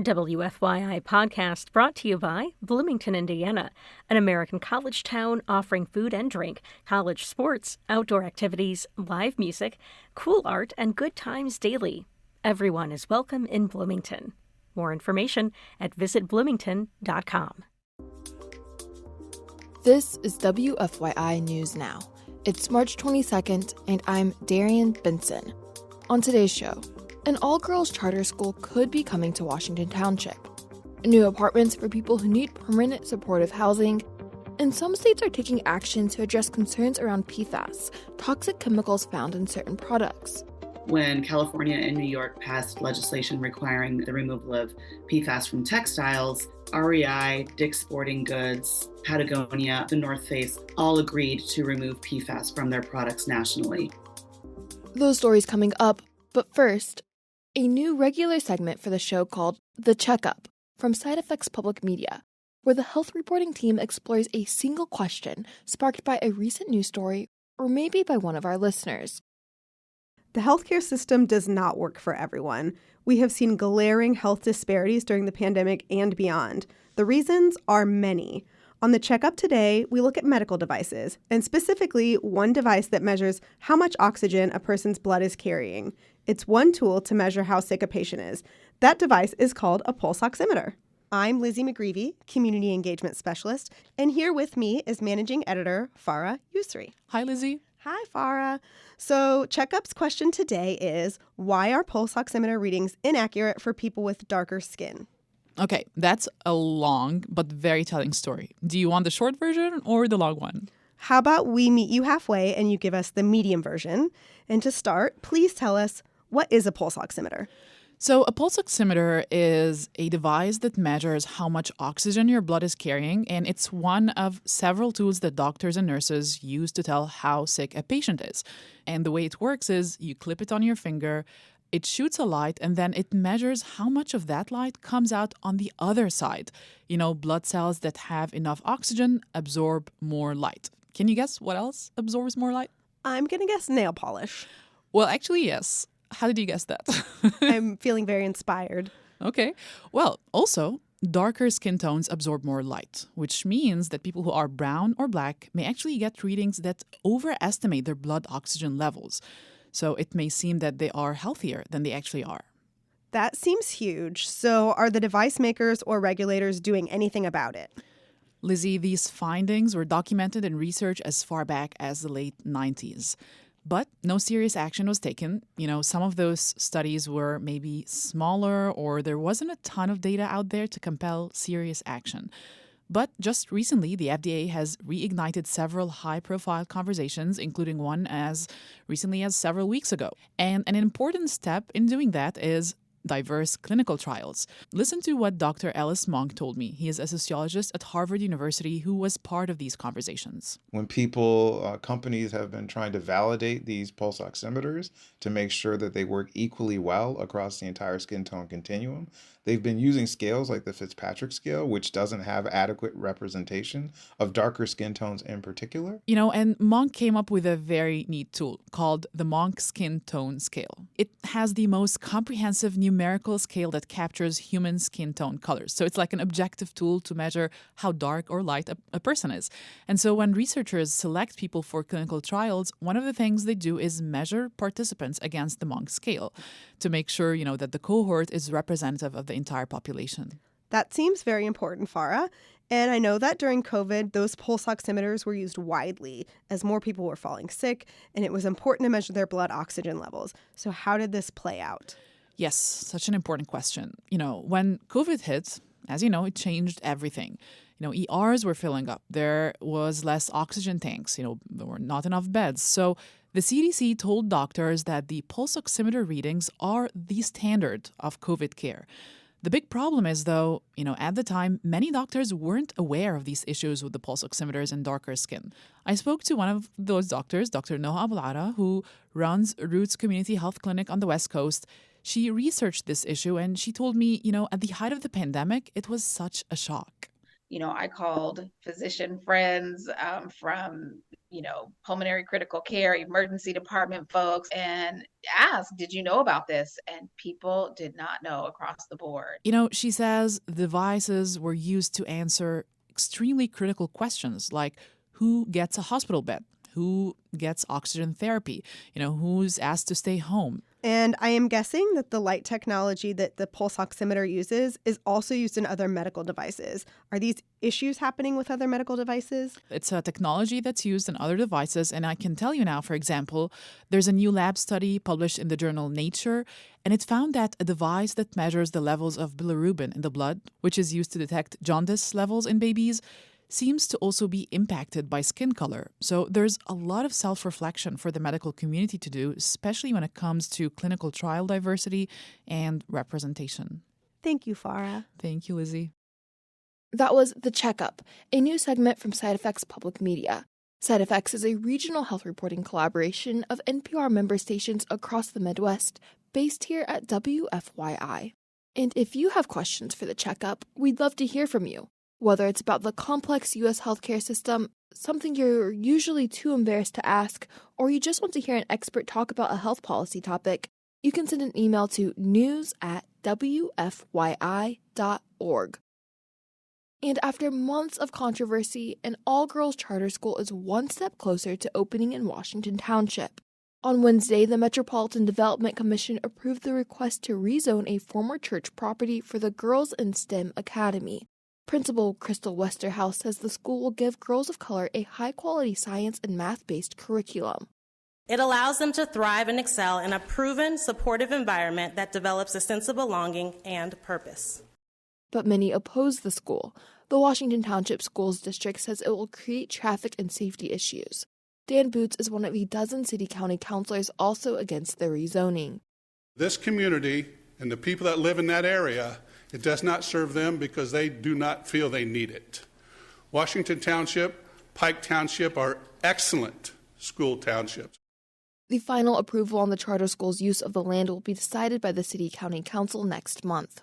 WFYI podcast brought to you by Bloomington, Indiana, an American college town offering food and drink, college sports, outdoor activities, live music, cool art, and good times daily. Everyone is welcome in Bloomington. More information at visitbloomington.com. This is WFYI News Now. It's March 22nd, and I'm Darian Benson. On today's show, an all-girls charter school could be coming to Washington Township. New apartments for people who need permanent supportive housing. And some states are taking action to address concerns around PFAS, toxic chemicals found in certain products. When California and New York passed legislation requiring the removal of PFAS from textiles, REI, Dick's Sporting Goods, Patagonia, The North Face all agreed to remove PFAS from their products nationally. Those stories coming up, but first, a new regular segment for the show called The Checkup from Side Effects Public Media, where the health reporting team explores a single question sparked by a recent news story or maybe by one of our listeners. The healthcare system does not work for everyone. We have seen glaring health disparities during the pandemic and beyond. The reasons are many. On the Checkup today, we look at medical devices, and specifically one device that measures how much oxygen a person's blood is carrying. It's one tool to measure how sick a patient is. That device is called a pulse oximeter. I'm Lizzie McGreevy, Community Engagement Specialist, and here with me is Managing Editor Farah Yusri. Hi, Lizzie. Hi, Farah. So Checkup's question today is, why are pulse oximeter readings inaccurate for people with darker skin? Okay, that's a long but very telling story. Do you want the short version or the long one? How about we meet you halfway and you give us the medium version? And to start, please tell us, what is a pulse oximeter? So a pulse oximeter is a device that measures how much oxygen your blood is carrying, and it's one of several tools that doctors and nurses use to tell how sick a patient is. And the way it works is you clip it on your finger, it shoots a light, and then it measures how much of that light comes out on the other side. You know, blood cells that have enough oxygen absorb more light. Can you guess what else absorbs more light? I'm going to guess nail polish. Well, actually, yes. How did you guess that? I'm feeling very inspired. Okay. Well, also, darker skin tones absorb more light, which means that people who are brown or black may actually get readings that overestimate their blood oxygen levels. So it may seem that they are healthier than they actually are. That seems huge. So are the device makers or regulators doing anything about it? Lizzie, these findings were documented in research as far back as the late 90s. But no serious action was taken. You know, some of those studies were maybe smaller or there wasn't a ton of data out there to compel serious action. But just recently, the FDA has reignited several high-profile conversations, including one as recently as several weeks ago. And an important step in doing that is diverse clinical trials. Listen to what Dr. Ellis Monk told me. He is a sociologist at Harvard University who was part of these conversations. When companies have been trying to validate these pulse oximeters to make sure that they work equally well across the entire skin tone continuum, they've been using scales like the Fitzpatrick scale, which doesn't have adequate representation of darker skin tones in particular. You know, and Monk came up with a very neat tool called the Monk Skin Tone Scale. It has the most comprehensive numerical scale that captures human skin tone colors. So it's like an objective tool to measure how dark or light a person is. And so when researchers select people for clinical trials, one of the things they do is measure participants against the Monk scale to make sure, you know, that the cohort is representative of the entire population. That seems very important, Farah. And I know that during COVID, those pulse oximeters were used widely as more people were falling sick, and it was important to measure their blood oxygen levels. So how did this play out? Yes, such an important question. You know, when COVID hit, as you know, it changed everything. You know, ERs were filling up. There was less oxygen tanks. You know, there were not enough beds. So the CDC told doctors that the pulse oximeter readings are the standard of COVID care. The big problem is, though, you know, at the time, many doctors weren't aware of these issues with the pulse oximeters and darker skin. I spoke to one of those doctors, Dr. Noha Abulara, who runs Roots Community Health Clinic on the West Coast. She researched this issue and she told me, you know, at the height of the pandemic, it was such a shock. You know, I called physician friends from pulmonary critical care, emergency department folks, and ask, did you know about this? And people did not know across the board. She says devices were used to answer extremely critical questions like who gets a hospital bed, who gets oxygen therapy, who's asked to stay home. And I am guessing that the light technology that the pulse oximeter uses is also used in other medical devices. Are these issues happening with other medical devices? It's a technology that's used in other devices. And I can tell you now, for example, there's a new lab study published in the journal Nature, and it found that a device that measures the levels of bilirubin in the blood, which is used to detect jaundice levels in babies, seems to also be impacted by skin color. So there's a lot of self-reflection for the medical community to do, especially when it comes to clinical trial diversity and representation. Thank you, Farah. Thank you, Lizzie. That was The Checkup, a new segment from Side Effects Public Media. Side Effects is a regional health reporting collaboration of NPR member stations across the Midwest, based here at WFYI. And if you have questions for The Checkup, we'd love to hear from you. Whether it's about the complex U.S. healthcare system, something you're usually too embarrassed to ask, or you just want to hear an expert talk about a health policy topic, you can send an email to news@wfyi.org. And after months of controversy, an all-girls charter school is one step closer to opening in Washington Township. On Wednesday, the Metropolitan Development Commission approved the request to rezone a former church property for the Girls in STEM Academy. Principal Crystal Westerhouse says the school will give girls of color a high-quality science and math-based curriculum. It allows them to thrive and excel in a proven, supportive environment that develops a sense of belonging and purpose. But many oppose the school. The Washington Township Schools District says it will create traffic and safety issues. Dan Boots is one of a dozen city-county councilors also against the rezoning. This community and the people that live in that area, it does not serve them because they do not feel they need it. Washington Township, Pike Township are excellent school townships. The final approval on the charter school's use of the land will be decided by the City-County Council next month.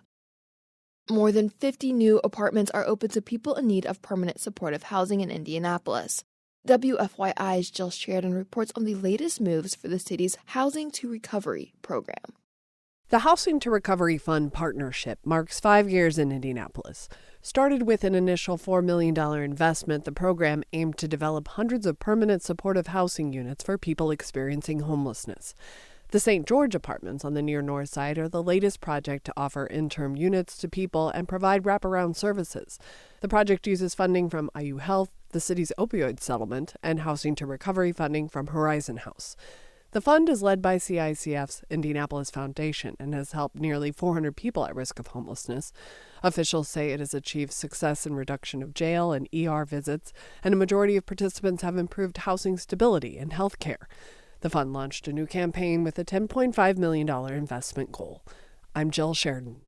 More than 50 new apartments are open to people in need of permanent supportive housing in Indianapolis. WFYI's Jill Sheridan reports on the latest moves for the city's Housing to Recovery program. The Housing to Recovery Fund partnership marks 5 years in Indianapolis. Started with an initial $4 million investment, the program aimed to develop hundreds of permanent supportive housing units for people experiencing homelessness. The St. George Apartments on the near north side are the latest project to offer interim units to people and provide wraparound services. The project uses funding from IU Health, the city's opioid settlement, and Housing to Recovery funding from Horizon House. The fund is led by CICF's Indianapolis Foundation and has helped nearly 400 people at risk of homelessness. Officials say it has achieved success in reduction of jail and ER visits, and a majority of participants have improved housing stability and health care. The fund launched a new campaign with a $10.5 million investment goal. I'm Jill Sheridan.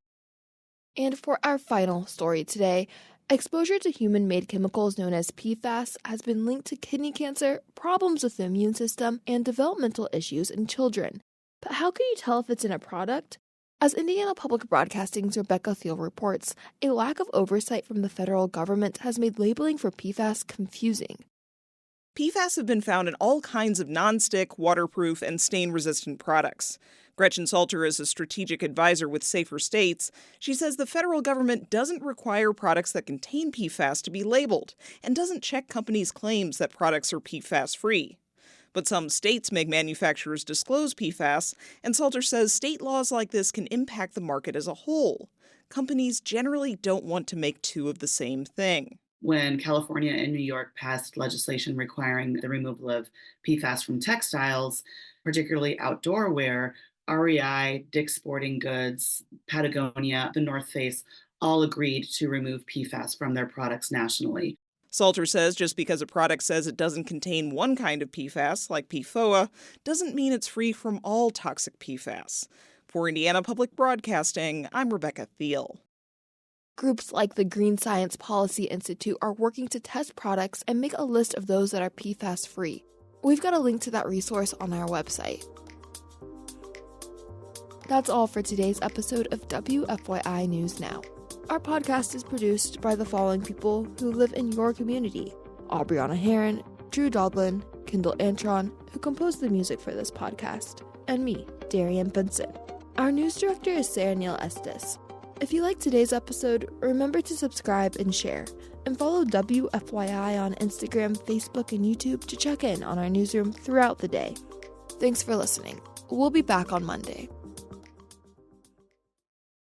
And for our final story today, exposure to human-made chemicals known as PFAS has been linked to kidney cancer, problems with the immune system, and developmental issues in children. But how can you tell if it's in a product? As Indiana Public Broadcasting's Rebecca Thiel reports, a lack of oversight from the federal government has made labeling for PFAS confusing. PFAS have been found in all kinds of nonstick, waterproof, and stain-resistant products. Gretchen Salter is a strategic advisor with Safer States. She says the federal government doesn't require products that contain PFAS to be labeled and doesn't check companies' claims that products are PFAS-free. But some states make manufacturers disclose PFAS, and Salter says state laws like this can impact the market as a whole. Companies generally don't want to make two of the same thing. When California and New York passed legislation requiring the removal of PFAS from textiles, particularly outdoor wear, REI, Dick's Sporting Goods, Patagonia, the North Face all agreed to remove PFAS from their products nationally. Salter says just because a product says it doesn't contain one kind of PFAS, like PFOA, doesn't mean it's free from all toxic PFAS. For Indiana Public Broadcasting, I'm Rebecca Thiel. Groups like the Green Science Policy Institute are working to test products and make a list of those that are PFAS-free. We've got a link to that resource on our website. That's all for today's episode of WFYI News Now. Our podcast is produced by the following people who live in your community: Abriana Herron, Daudelin, Kendall Antron, who composed the music for this podcast, and me, Darian Benson. Our news director is Sarah Neal-Estes. If you liked today's episode, remember to subscribe and share, and follow WFYI on Instagram, Facebook, and YouTube to check in on our newsroom throughout the day. Thanks for listening. We'll be back on Monday.